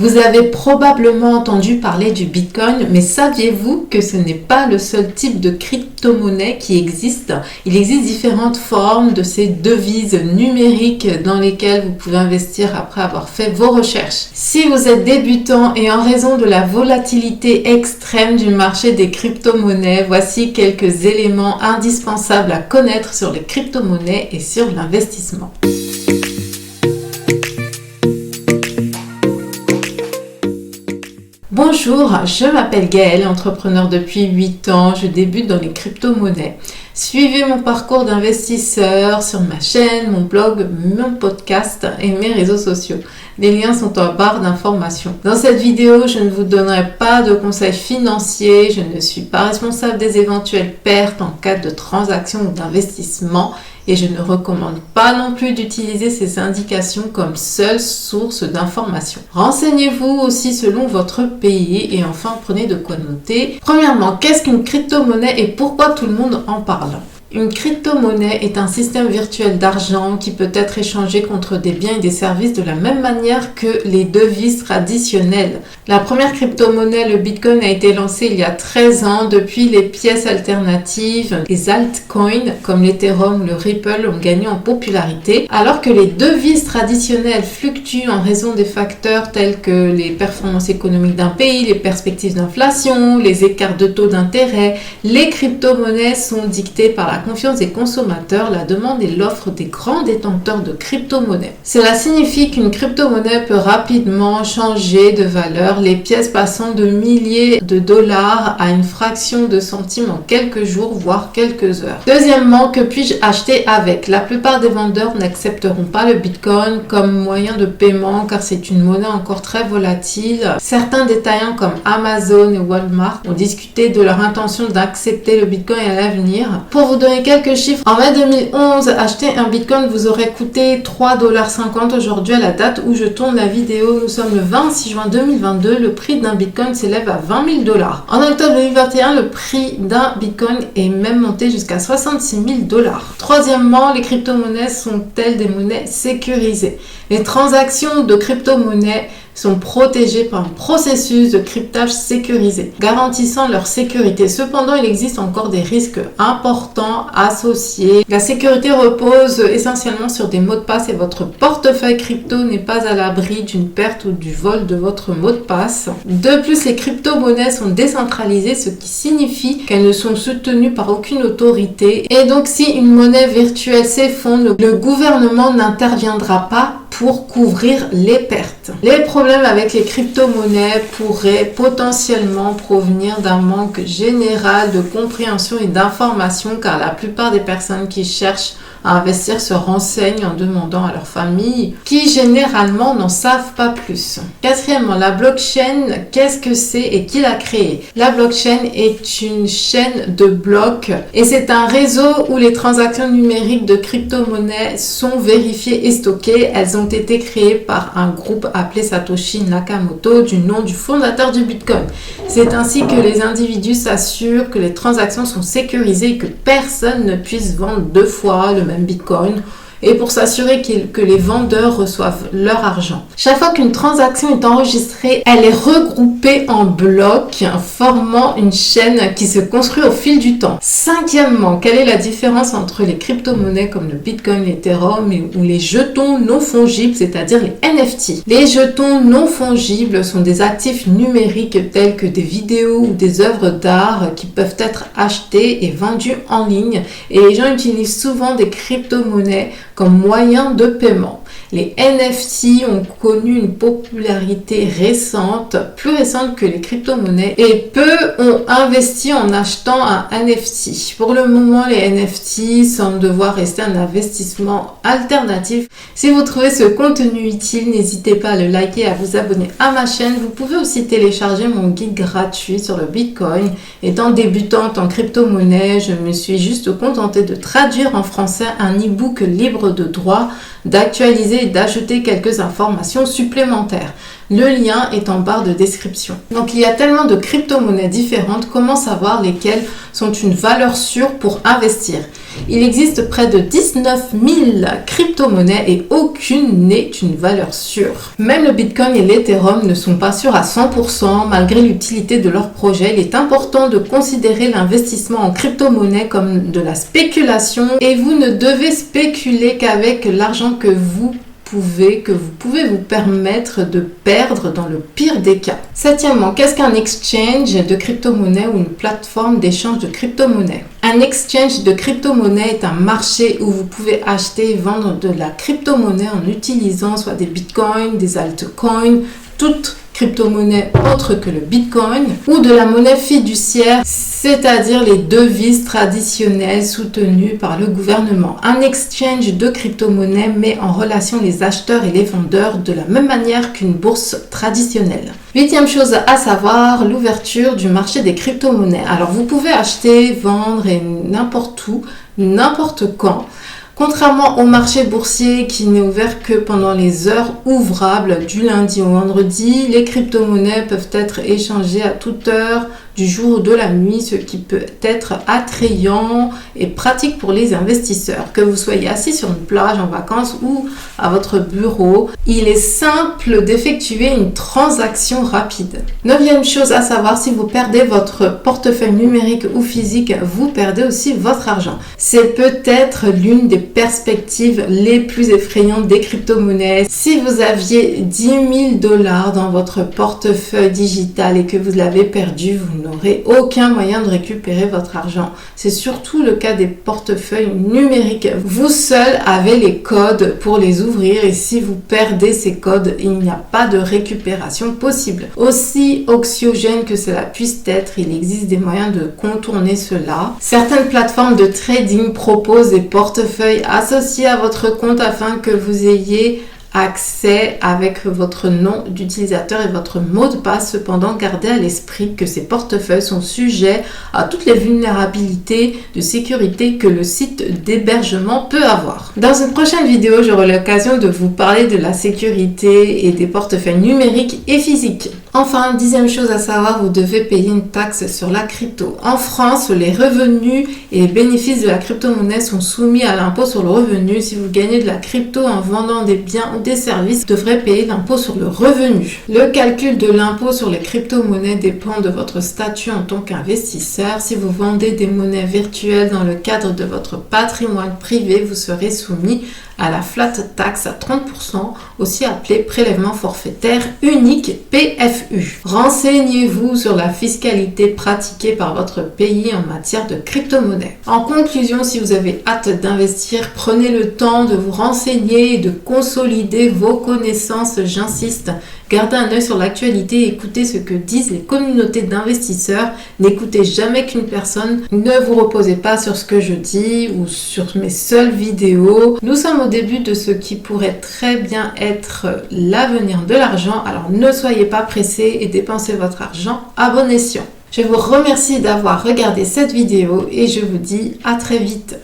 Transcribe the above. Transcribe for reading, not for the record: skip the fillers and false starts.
Vous avez probablement entendu parler du Bitcoin, mais saviez-vous que ce n'est pas le seul type de crypto-monnaie qui existe? Il existe différentes formes de ces devises numériques dans lesquelles vous pouvez investir après avoir fait vos recherches. Si vous êtes débutant et en raison de la volatilité extrême du marché des crypto-monnaies, voici quelques éléments indispensables à connaître sur les crypto-monnaies et sur l'investissement. Bonjour, je m'appelle Gaëlle, entrepreneur depuis 8 ans, je débute dans les crypto-monnaies. Suivez mon parcours d'investisseur sur ma chaîne, mon blog, mon podcast et mes réseaux sociaux. Les liens sont en barre d'informations. Dans cette vidéo, je ne vous donnerai pas de conseils financiers, je ne suis pas responsable des éventuelles pertes en cas de transaction ou d'investissement et je ne recommande pas non plus d'utiliser ces indications comme seule source d'information. Renseignez-vous aussi selon votre pays et enfin prenez de quoi noter. Premièrement, qu'est-ce qu'une crypto-monnaie et pourquoi tout le monde en parle ? Une crypto-monnaie est un système virtuel d'argent qui peut être échangé contre des biens et des services de la même manière que les devises traditionnelles. La première crypto-monnaie, le Bitcoin, a été lancée il y a 13 ans. Depuis, les pièces alternatives, les altcoins comme l'Ethereum ou le Ripple ont gagné en popularité, alors que les devises traditionnelles fluctuent en raison des facteurs tels que les performances économiques d'un pays, les perspectives d'inflation, les écarts de taux d'intérêt. Les crypto-monnaies sont dictées par la confiance des consommateurs, la demande et l'offre des grands détenteurs de crypto-monnaies. Cela signifie qu'une crypto-monnaie peut rapidement changer de valeur, les pièces passant de milliers de dollars à une fraction de centimes en quelques jours, voire quelques heures. Deuxièmement, que puis-je acheter avec ? La plupart des vendeurs n'accepteront pas le Bitcoin comme moyen de paiement car c'est une monnaie encore très volatile. Certains détaillants comme Amazon et Walmart ont discuté de leur intention d'accepter le Bitcoin à l'avenir. Pour vous donner quelques chiffres, en mai 2011, acheter un Bitcoin vous aurait coûté 3,50 $. Aujourd'hui, à la date où je tourne la vidéo, nous sommes le 26 juin 2022, le prix d'un Bitcoin s'élève à 20 000 $. En octobre 2021, le prix d'un Bitcoin est même monté jusqu'à 66 000 $. Troisièmement, les crypto-monnaies sont-elles des monnaies sécurisées ? Les transactions de crypto-monnaies sont protégées par un processus de cryptage sécurisé, garantissant leur sécurité. Cependant, il existe encore des risques importants associés. La sécurité repose essentiellement sur des mots de passe et votre portefeuille crypto n'est pas à l'abri d'une perte ou du vol de votre mot de passe. De plus, les crypto-monnaies sont décentralisées, ce qui signifie qu'elles ne sont soutenues par aucune autorité. Et donc, si une monnaie virtuelle s'effondre, le gouvernement n'interviendra pas pour couvrir les pertes. Les problèmes avec les crypto-monnaies pourraient potentiellement provenir d'un manque général de compréhension et d'information car la plupart des personnes qui cherchent à investir se renseignent en demandant à leur famille qui généralement n'en savent pas plus. Quatrièmement, la blockchain, qu'est-ce que c'est et qui l'a créée ? La blockchain est une chaîne de blocs et c'est un réseau où les transactions numériques de crypto-monnaies sont vérifiées et stockées. Elles ont été créées par un groupe appelé Satoshi Nakamoto du nom du fondateur du Bitcoin. C'est ainsi que les individus s'assurent que les transactions sont sécurisées et que personne ne puisse vendre deux fois le même Bitcoin et pour s'assurer que les vendeurs reçoivent leur argent. Chaque fois qu'une transaction est enregistrée, elle est regroupée en blocs, formant une chaîne qui se construit au fil du temps. Cinquièmement, quelle est la différence entre les crypto-monnaies comme le Bitcoin, l'Ethereum ou les jetons non fongibles, c'est-à-dire les NFT ? Les jetons non fongibles sont des actifs numériques tels que des vidéos ou des œuvres d'art qui peuvent être achetés et vendus en ligne et les gens utilisent souvent des crypto-monnaies comme moyen de paiement. Les NFT ont connu une popularité récente, plus récente que les crypto-monnaies, et peu ont investi en achetant un NFT. Pour le moment, les NFT semblent devoir rester un investissement alternatif. Si vous trouvez ce contenu utile, n'hésitez pas à le liker et à vous abonner à ma chaîne. Vous pouvez aussi télécharger mon guide gratuit sur le Bitcoin. Étant débutante en crypto-monnaie, je me suis juste contentée de traduire en français un e-book libre de droit, d'actualiser et d'ajouter quelques informations supplémentaires. Le lien est en barre de description. Donc il y a tellement de crypto-monnaies différentes, comment savoir lesquelles sont une valeur sûre pour investir? Il existe près de 19 000 crypto-monnaies et aucune n'est une valeur sûre. Même le Bitcoin et l'Ethereum ne sont pas sûrs à 100% malgré l'utilité de leur projet. Il est important de considérer l'investissement en crypto-monnaie comme de la spéculation et vous ne devez spéculer qu'avec l'argent que vous pouvez vous permettre de perdre dans le pire des cas. Septièmement, qu'est-ce qu'un exchange de crypto-monnaie ou une plateforme d'échange de crypto-monnaie? Un exchange de crypto-monnaie est un marché où vous pouvez acheter et vendre de la crypto-monnaie en utilisant soit des bitcoins, des altcoins, toute crypto-monnaie autre que le bitcoin ou de la monnaie fiduciaire, c'est-à-dire les devises traditionnelles soutenues par le gouvernement. Un exchange de crypto-monnaie met en relation les acheteurs et les vendeurs de la même manière qu'une bourse traditionnelle. Huitième chose à savoir, l'ouverture du marché des crypto-monnaies. Alors vous pouvez acheter, vendre et n'importe où, n'importe quand. Contrairement au marché boursier qui n'est ouvert que pendant les heures ouvrables du lundi au vendredi, les crypto-monnaies peuvent être échangées à toute heure du jour ou de la nuit, ce qui peut être attrayant et pratique pour les investisseurs. Que vous soyez assis sur une plage en vacances ou à votre bureau, il est simple d'effectuer une transaction rapide. Neuvième chose à savoir, si vous perdez votre portefeuille numérique ou physique, vous perdez aussi votre argent. C'est peut-être l'une des perspectives les plus effrayantes des crypto-monnaies. Si vous aviez 10 000 $ dans votre portefeuille digital et que vous l'avez perdu, vous n'aurez aucun moyen de récupérer votre argent. C'est surtout le cas des portefeuilles numériques. Vous seul avez les codes pour les ouvrir et si vous perdez ces codes, il n'y a pas de récupération possible. Aussi anxiogène que cela puisse être, il existe des moyens de contourner cela. Certaines plateformes de trading proposent des portefeuilles associés à votre compte afin que vous ayez accès avec votre nom d'utilisateur et votre mot de passe. Cependant, gardez à l'esprit que ces portefeuilles sont sujets à toutes les vulnérabilités de sécurité que le site d'hébergement peut avoir. Dans une prochaine vidéo, j'aurai l'occasion de vous parler de la sécurité et des portefeuilles numériques et physiques. Enfin, dixième chose à savoir, vous devez payer une taxe sur la crypto. En France, les revenus et les bénéfices de la crypto-monnaie sont soumis à l'impôt sur le revenu. Si vous gagnez de la crypto en vendant des biens ou des services, vous devrez payer l'impôt sur le revenu. Le calcul de l'impôt sur les crypto-monnaies dépend de votre statut en tant qu'investisseur. Si vous vendez des monnaies virtuelles dans le cadre de votre patrimoine privé, vous serez soumis à la flat tax à 30%, aussi appelé prélèvement forfaitaire unique PFU. Renseignez-vous sur la fiscalité pratiquée par votre pays en matière de crypto-monnaie. En conclusion, si vous avez hâte d'investir, prenez le temps de vous renseigner et de consolider vos connaissances, j'insiste. Gardez un œil sur l'actualité et écoutez ce que disent les communautés d'investisseurs. N'écoutez jamais qu'une personne. Ne vous reposez pas sur ce que je dis ou sur mes seules vidéos. Nous sommes au début de ce qui pourrait très bien être l'avenir de l'argent. Alors ne soyez pas pressés et dépensez votre argent à bon escient. Je vous remercie d'avoir regardé cette vidéo et je vous dis à très vite.